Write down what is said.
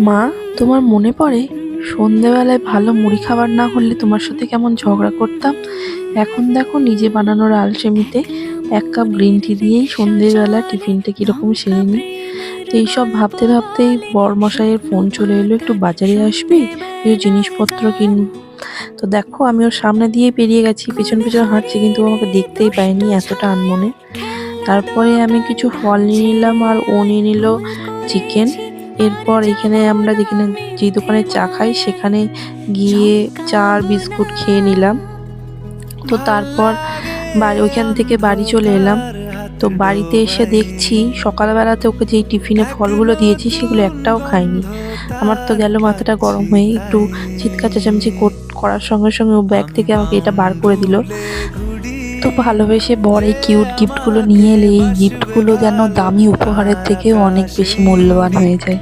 মা, তোমার মনে পড়ে সন্ধেবেলায় ভালো মুড়ি খাবার না হলে তোমার সাথে কেমন ঝগড়া করতাম? এখন দেখো নিজে বানানোর আলসেমিতে 1 কাপ গ্রিন টি দিয়েই সন্ধেবেলা টিফিনটা কিরকম সেরে নিই। তো এইসব ভাবতে ভাবতেই বরমশাইয়ের ফোন চলে এলো, একটু বাজারে আসবি, কিছু জিনিসপত্র কিনবো। তো দেখো আমি ওর সামনে দিয়ে পেরিয়ে গেছি, পেছন পেছন হাঁটছি, কিন্তু ও আমাকে দেখতেই পায়নি, এতটা আনমনে। তারপরে আমি কিছু ফল নিয়ে নিলাম আর ও নিয়ে নিল চিকেন। এরপর এখানে আমরা যেখানে যে দোকানে চা খাই সেখানে গিয়ে চা আর বিস্কুট খেয়ে নিলাম। তো তারপর ওইখান থেকে বাড়ি চলে এলাম। তো বাড়িতে এসে দেখছি সকালবেলাতে ওকে যেই টিফিনে ফলগুলো দিয়েছি সেগুলো একটাও খায়নি। আমার তো গেল মাথাটা গরম হয়ে, একটু চিৎকার চেঁচামেচি করার সঙ্গে সঙ্গে ও ব্যাগ থেকে আমাকে এটা বার করে দিল। তো ভালোবেসে বর এই কিউট গিফটগুলো নিয়ে এলে এই গিফটগুলো যেন দামি উপহারের থেকেও অনেক বেশি মূল্যবান হয়ে যায়।